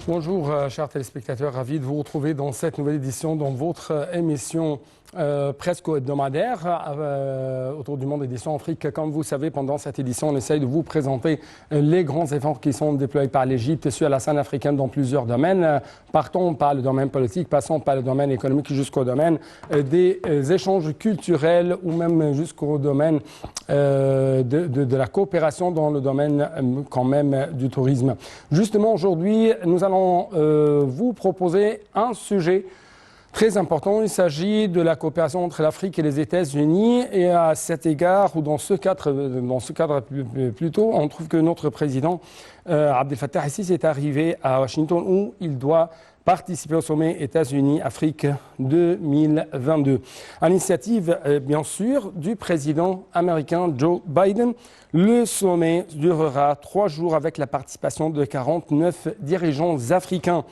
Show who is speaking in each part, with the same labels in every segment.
Speaker 1: Bonjour chers téléspectateurs, ravi de vous retrouver dans cette nouvelle édition dans votre émission presque hebdomadaire autour du monde édition Afrique. Comme vous savez, pendant cette édition, on essaye de vous présenter les grands efforts qui sont déployés par l'Égypte sur la scène africaine dans plusieurs domaines. Partons par le domaine politique, passons par le domaine économique jusqu'au domaine des échanges culturels ou même jusqu'au domaine de la coopération dans le domaine quand même du tourisme. Justement, aujourd'hui, nous allons vous proposer un sujet très important. Il s'agit de la coopération entre l'Afrique et les États-Unis. Et à cet égard, ou dans ce cadre plutôt, on trouve que notre président Abdel Fattah al-Sisi est arrivé à Washington où il doit participer au sommet États-Unis-Afrique 2022. À l'initiative, bien sûr, du président américain Joe Biden. Le sommet durera 3 jours avec la participation de 49 dirigeants africains.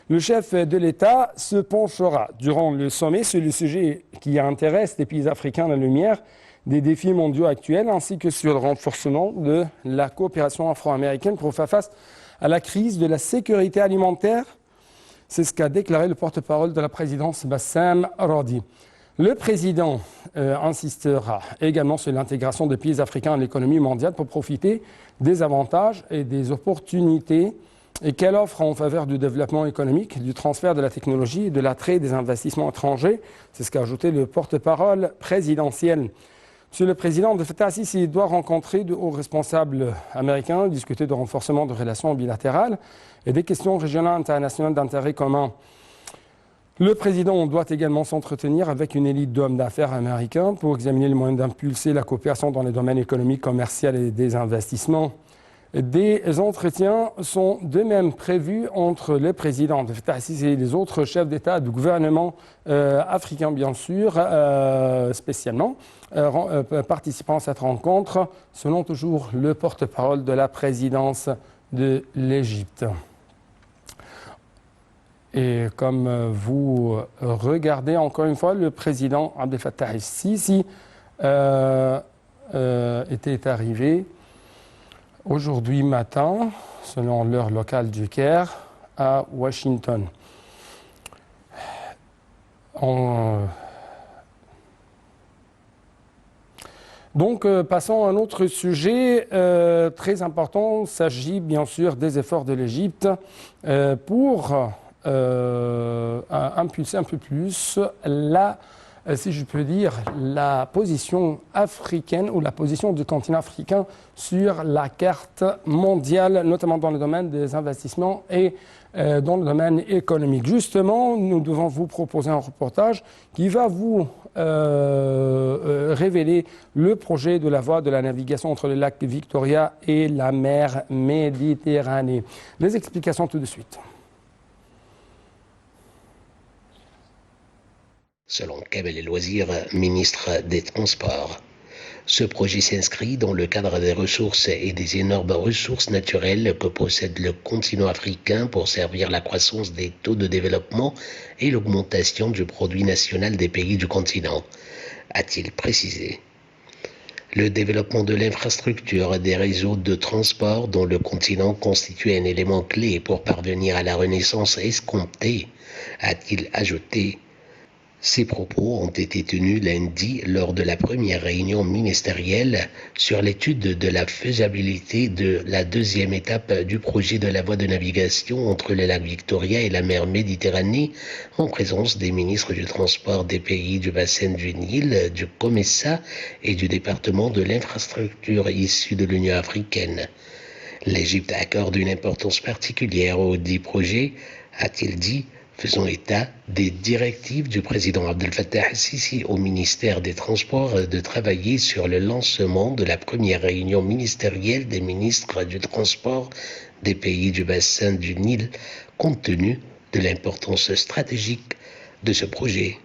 Speaker 1: Le chef de l'État se penchera durant le sommet sur le sujet qui intéresse les pays africains à la lumière des défis mondiaux actuels, ainsi que sur le renforcement de la coopération afro-américaine pour faire face à la crise de la sécurité alimentaire. C'est ce qu'a déclaré le porte-parole de la présidence Bassam Radi. Le président insistera également sur l'intégration des pays africains à l'économie mondiale pour profiter des avantages et des opportunités et qu'elle offre en faveur du développement économique, du transfert de la technologie et de l'attrait des investissements étrangers. C'est ce qu'a ajouté le porte-parole présidentiel. Monsieur le Président, Abdel Fattah al-Sisi doit rencontrer de hauts responsables américains, discuter de renforcement de relations bilatérales et des questions régionales internationales d'intérêt commun. Le président doit également s'entretenir avec une élite d'hommes d'affaires américains pour examiner les moyens d'impulser la coopération dans les domaines économiques, commerciaux et des investissements. Des entretiens sont de même prévus entre le président Abdel Fattah al-Sisi et les autres chefs d'État du gouvernement africain, bien sûr, spécialement, participant à cette rencontre, selon toujours le porte-parole de la présidence de l'Égypte. Et comme vous regardez encore une fois, le président Abdel Fattah al-Sisi était arrivé aujourd'hui matin, selon l'heure locale du Caire, à Washington. Donc, passons à un autre sujet très important. Il s'agit bien sûr des efforts de l'Égypte pour impulser un peu plus si je peux dire, la position africaine ou la position du continent africain sur la carte mondiale, notamment dans le domaine des investissements et dans le domaine économique. Justement, nous devons vous proposer un reportage qui va vous révéler le projet de la voie de la navigation entre le lac Victoria et la mer Méditerranée. Les explications tout de suite.
Speaker 2: Selon Kamel El Wazir, ministre des Transports, ce projet s'inscrit dans le cadre des ressources et des énormes ressources naturelles que possède le continent africain pour servir la croissance des taux de développement et l'augmentation du produit national des pays du continent, a-t-il précisé. Le développement de l'infrastructure des réseaux de transport dans le continent constitue un élément clé pour parvenir à la renaissance escomptée, a-t-il ajouté. Ces propos ont été tenus lundi lors de la première réunion ministérielle sur l'étude de la faisabilité de la deuxième étape du projet de la voie de navigation entre le lac Victoria et la mer Méditerranée, en présence des ministres du transport des pays du bassin du Nil, du COMESA et du département de l'infrastructure issu de l'Union africaine. L'Égypte accorde une importance particulière au dit projet, a-t-il dit, faisant état des directives du président Abdel Fattah al-Sisi au ministère des Transports de travailler sur le lancement de la première réunion ministérielle des ministres du transport des pays du bassin du Nil, compte tenu de l'importance stratégique de ce projet.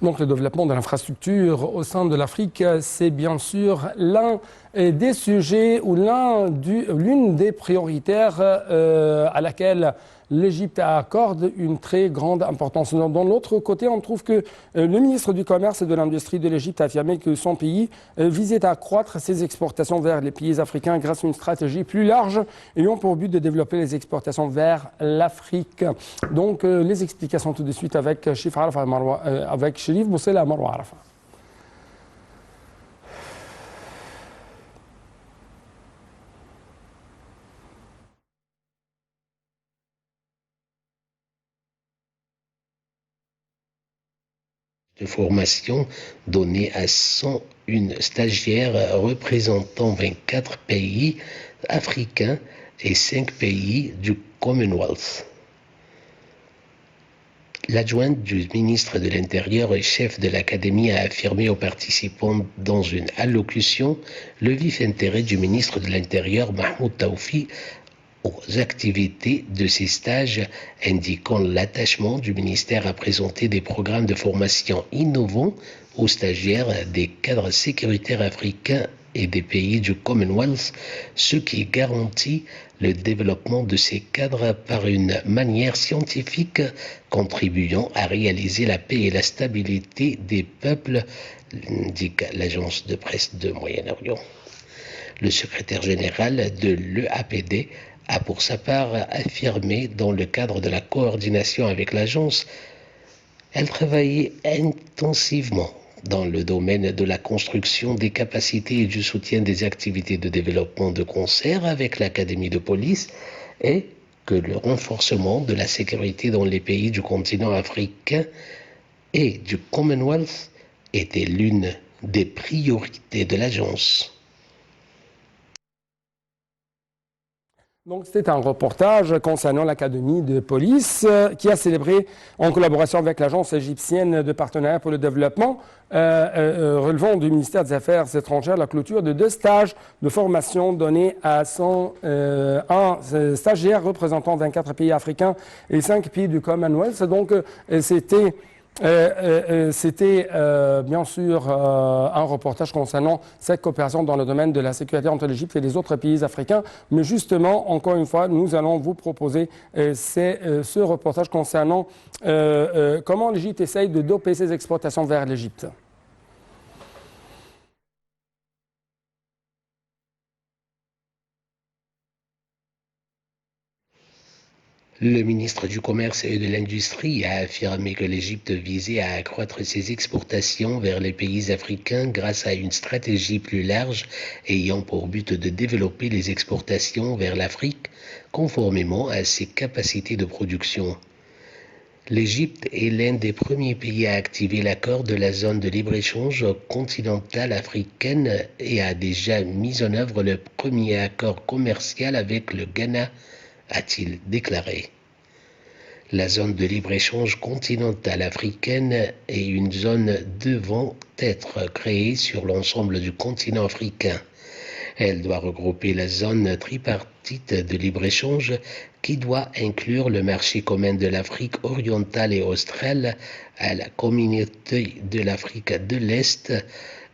Speaker 1: Donc le développement de l'infrastructure au sein de l'Afrique, c'est bien sûr l'un des sujets ou l'une des prioritaires à laquelle l'Égypte accorde une très grande importance. Dans l'autre côté, on trouve que le ministre du Commerce et de l'Industrie de l'Égypte a affirmé que son pays visait à accroître ses exportations vers les pays africains grâce à une stratégie plus large ayant pour but de développer les exportations vers l'Afrique. Donc, les explications tout de suite avec Chérif Boussela Marwa Arafa.
Speaker 2: De formation donnée à 101 stagiaires représentant 24 pays africains et 5 pays du Commonwealth. L'adjointe du ministre de l'Intérieur et chef de l'Académie a affirmé aux participants dans une allocution le vif intérêt du ministre de l'Intérieur Mahmoud Tawfi aux activités de ces stages, indiquant l'attachement du ministère à présenter des programmes de formation innovants aux stagiaires des cadres sécuritaires africains et des pays du Commonwealth, ce qui garantit le développement de ces cadres par une manière scientifique, contribuant à réaliser la paix et la stabilité des peuples, indique l'agence de presse de Moyen-Orient. Le secrétaire général de l'EAPD a pour sa part affirmé dans le cadre de la coordination avec l'agence, elle travaillait intensivement dans le domaine de la construction des capacités et du soutien des activités de développement de concert avec l'Académie de police et que le renforcement de la sécurité dans les pays du continent africain et du Commonwealth était l'une des priorités de l'agence.
Speaker 1: Donc, c'était un reportage concernant l'Académie de police qui a célébré, en collaboration avec l'Agence égyptienne de partenariat pour le développement, relevant du ministère des Affaires étrangères, la clôture de 2 stages de formation donnés à 101 stagiaires représentant 24 pays africains et 5 pays du Commonwealth. Donc, c'était bien sûr un reportage concernant cette coopération dans le domaine de la sécurité entre l'Égypte et les autres pays africains. Mais justement, encore une fois, nous allons vous proposer ce reportage concernant comment l'Égypte essaye de doper ses exportations vers l'Égypte.
Speaker 2: Le ministre du Commerce et de l'Industrie a affirmé que l'Égypte visait à accroître ses exportations vers les pays africains grâce à une stratégie plus large ayant pour but de développer les exportations vers l'Afrique conformément à ses capacités de production. L'Égypte est l'un des premiers pays à activer l'accord de la zone de libre-échange continentale africaine et a déjà mis en œuvre le premier accord commercial avec le Ghana, a-t-il déclaré. La zone de libre-échange continentale africaine est une zone devant être créée sur l'ensemble du continent africain. Elle doit regrouper la zone tripartite de libre-échange qui doit inclure le marché commun de l'Afrique orientale et australe, à la communauté de l'Afrique de l'Est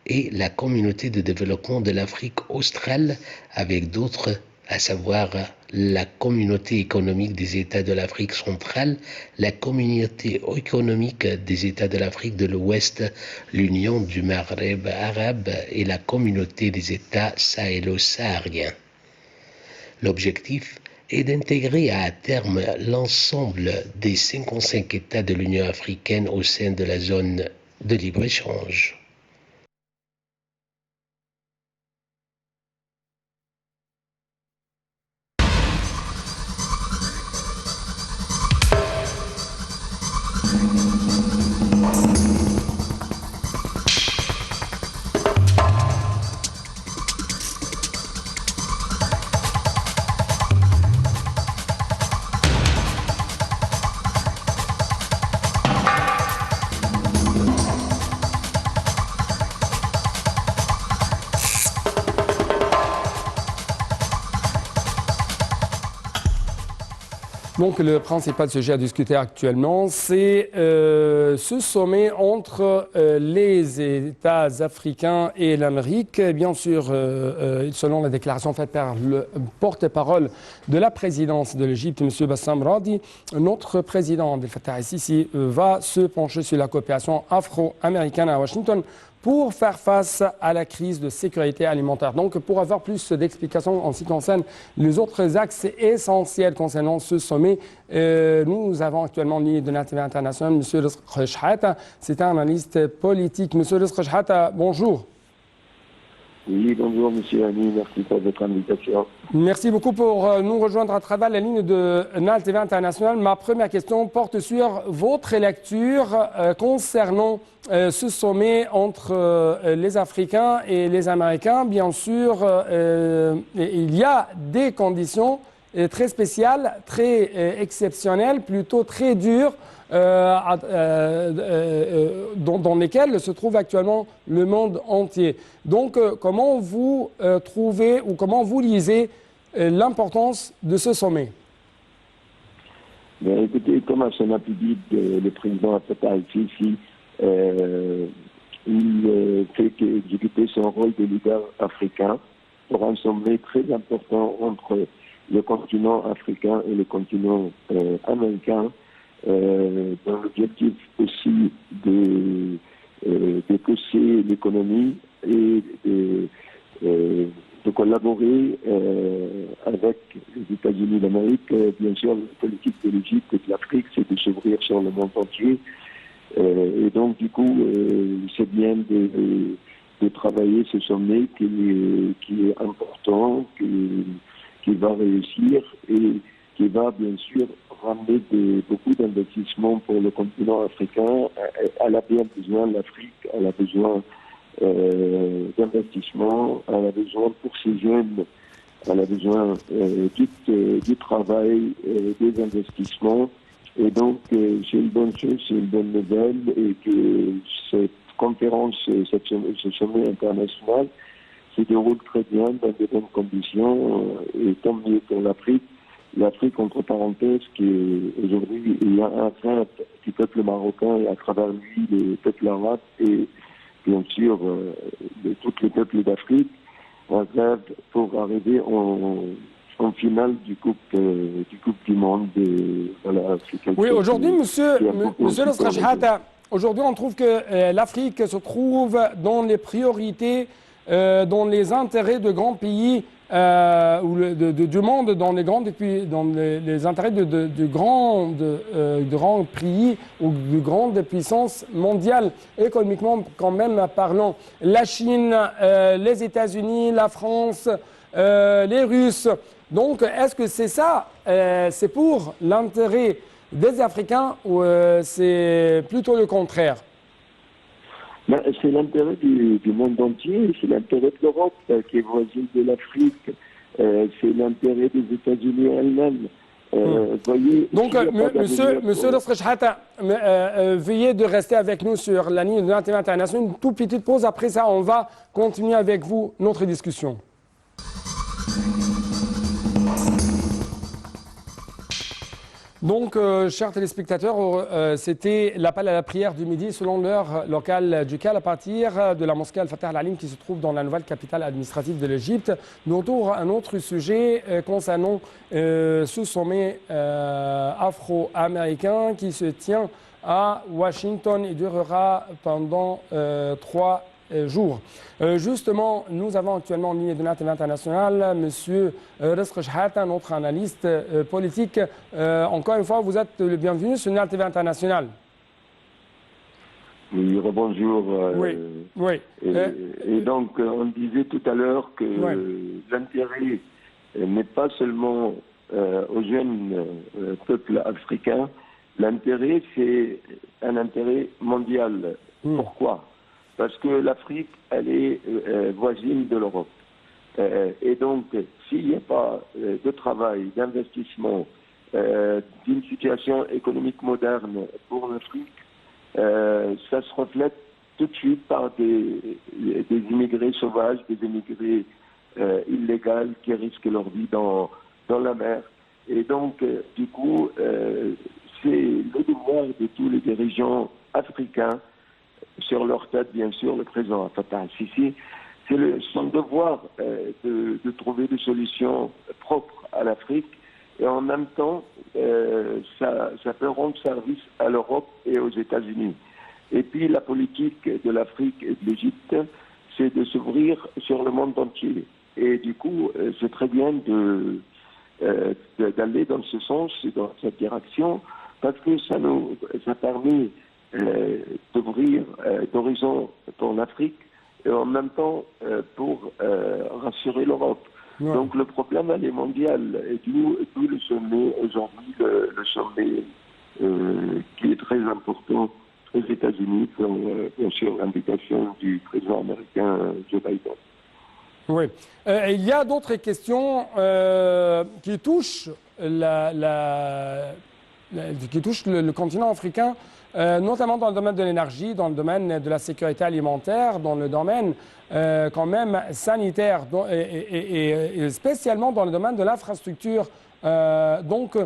Speaker 2: et la communauté de développement de l'Afrique australe avec d'autres, à savoir la communauté économique des États de l'Afrique centrale, la communauté économique des États de l'Afrique de l'Ouest, l'Union du Maghreb arabe et la communauté des États sahélo-sahariens. L'objectif est d'intégrer à terme l'ensemble des 55 États de l'Union africaine au sein de la zone de libre-échange.
Speaker 1: Donc le principal sujet à discuter actuellement, c'est ce sommet entre les États africains et l'Amérique. Bien sûr, selon la déclaration faite par le porte-parole de la présidence de l'Égypte, M. Bassam Radi, notre président Abdel Fattah el-Sisi va se pencher sur la coopération afro-américaine à Washington pour faire face à la crise de sécurité alimentaire. Donc, pour avoir plus d'explications en ce qui concerne les autres axes essentiels concernant ce sommet, nous avons actuellement en ligne de la TV internationale M. Rizk Chehata. C'est un analyste politique. M. Rizk Chehata, bonjour.
Speaker 3: Oui, bonjour M. Ami, merci pour votre invitation.
Speaker 1: Merci beaucoup pour nous rejoindre à travers la ligne de NAL TV International. Ma première question porte sur votre lecture concernant ce sommet entre les Africains et les Américains. Bien sûr, il y a des conditions très spéciales, très exceptionnelles, plutôt très dures, dans lesquelles se trouve actuellement le monde entier. Donc, comment vous trouvez ou comment vous lisez l'importance de ce sommet?
Speaker 3: Bien, écoutez, comme à son appui le président Fattah el-Sisi, il fait exécuter son rôle de leader africain pour un sommet très important entre le continent africain et le continent américain, dans l'objectif aussi de pousser l'économie et de collaborer avec les États-Unis d'Amérique. Bien sûr, la politique de l'Égypte et de l'Afrique, c'est de s'ouvrir sur le monde entier. Et donc, du coup, c'est bien de travailler ce sommet qui est important, qui va réussir et qui va, bien sûr, ramener beaucoup d'investissements pour le continent africain. Elle a bien besoin, l'Afrique, elle a besoin d'investissement, elle a besoin pour ses jeunes, elle a besoin du travail, des investissements. Et donc, c'est une bonne chose, c'est une bonne nouvelle, et que cette conférence, ce sommet international se déroule très bien dans de bonnes conditions, et tant mieux pour l'Afrique. L'Afrique, entre parenthèses, qui aujourd'hui, il y a un rêve du peuple marocain et à travers lui, les peuples arabes et bien sûr tous les peuples d'Afrique, un rêve pour arriver en finale du Coupe du Monde. Voilà,
Speaker 1: oui, aujourd'hui, monsieur Rizk Chehata, aujourd'hui, on trouve que l'Afrique se trouve dans les priorités, dans les intérêts de grands pays du monde, dans les intérêts de grands pays ou de grandes puissances mondiales, économiquement quand même parlant. La Chine, les États-Unis, la France, les Russes. Donc, est-ce que c'est ça, c'est pour l'intérêt des Africains ou c'est plutôt le contraire?
Speaker 3: C'est l'intérêt du monde entier, c'est l'intérêt de l'Europe qui est voisine de l'Afrique, c'est l'intérêt des États-Unis elles-mêmes. Voyez,
Speaker 1: donc, monsieur Rizk Chehata, veuillez de rester avec nous sur la ligne de l'Antenne internationale. Une toute petite pause, après ça, on va continuer avec vous notre discussion. Donc, chers téléspectateurs, c'était l'appel à la prière du midi selon l'heure locale du CAL à partir de la mosquée Al-Fatah Al-Alim qui se trouve dans la nouvelle capitale administrative de l'Égypte. Nous retournons à un autre sujet concernant ce sommet afro-américain qui se tient à Washington et durera pendant 3 jours. Justement, nous avons actuellement en ligne de la TV internationale M. Rizk Chehata, notre analyste politique. Encore une fois, vous êtes le bienvenu sur la TV internationale.
Speaker 3: Oui, rebonjour.
Speaker 1: Oui.
Speaker 3: Et donc, on disait tout à l'heure que l'intérêt n'est pas seulement aux jeunes peuples africains, l'intérêt, c'est un intérêt mondial. Pourquoi ? Parce que l'Afrique, elle est voisine de l'Europe. Et donc, s'il n'y a pas de travail, d'investissement, d'une situation économique moderne pour l'Afrique, ça se reflète tout de suite par des immigrés sauvages, des immigrés illégaux qui risquent leur vie dans la mer. Et donc, du coup, c'est le devoir de tous les dirigeants africains, sur leur tête, bien sûr, le président Fattah al-Sisi, c'est son devoir de trouver des solutions propres à l'Afrique. Et en même temps, ça peut rendre service à l'Europe et aux États-Unis. Et puis, la politique de l'Afrique et de l'Égypte, c'est de s'ouvrir sur le monde entier. Et du coup, c'est très bien d'aller dans ce sens, dans cette direction, parce que ça permet d'ouvrir d'horizons pour l'Afrique et en même temps pour rassurer l'Europe. Ouais. Donc le problème, elle est mondial, et d'où le sommet aujourd'hui, le sommet qui est très important aux États-Unis, bien sûr l'invitation du président américain Joe Biden.
Speaker 1: Oui. Il y a d'autres questions qui touchent le continent africain, notamment dans le domaine de l'énergie, dans le domaine de la sécurité alimentaire, dans le domaine quand même sanitaire et spécialement dans le domaine de l'infrastructure. Donc,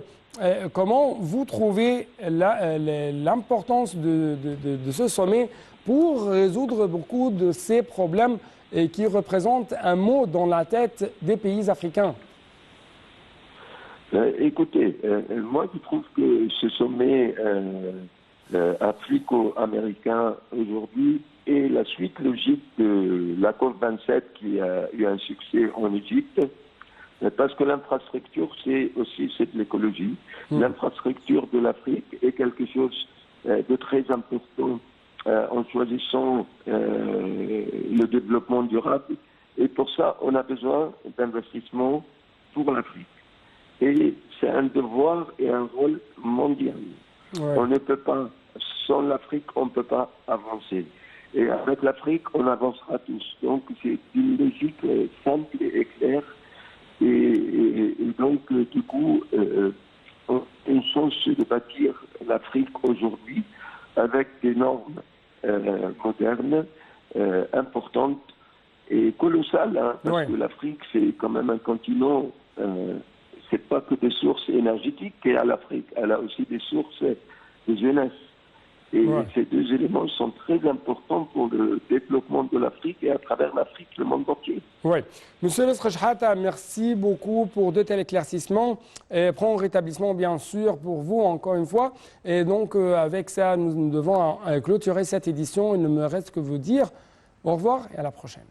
Speaker 1: comment vous trouvez l'importance de ce sommet pour résoudre beaucoup de ces problèmes et qui représentent un mot dans la tête des pays africains?
Speaker 3: Écoutez, moi je trouve que ce sommet africo-américain aujourd'hui est la suite logique de la COP27 qui a eu un succès en Égypte, parce que l'infrastructure c'est de l'écologie. L'infrastructure de l'Afrique est quelque chose de très important en choisissant le développement durable, et pour ça on a besoin d'investissements pour l'Afrique. Et c'est un devoir et un rôle mondial. Ouais. On ne peut pas, sans l'Afrique, on ne peut pas avancer. Et avec l'Afrique, on avancera tous. Donc c'est une logique simple et claire. Et donc, du coup, on change de bâtir l'Afrique aujourd'hui avec des normes modernes, importantes et colossales, hein, parce ouais. que l'Afrique, c'est quand même un continent... c'est pas que des sources énergétiques qu'elle a l'Afrique, elle a aussi des sources de jeunesse. Et ouais. ces deux éléments sont très importants pour le développement de l'Afrique et à travers l'Afrique, le monde entier.
Speaker 1: Oui. Monsieur Nasser Chehata, merci beaucoup pour de tels éclaircissements. Et prompt rétablissement, bien sûr, pour vous, encore une fois. Et donc, avec ça, nous devons clôturer cette édition. Il ne me reste que vous dire au revoir et à la prochaine.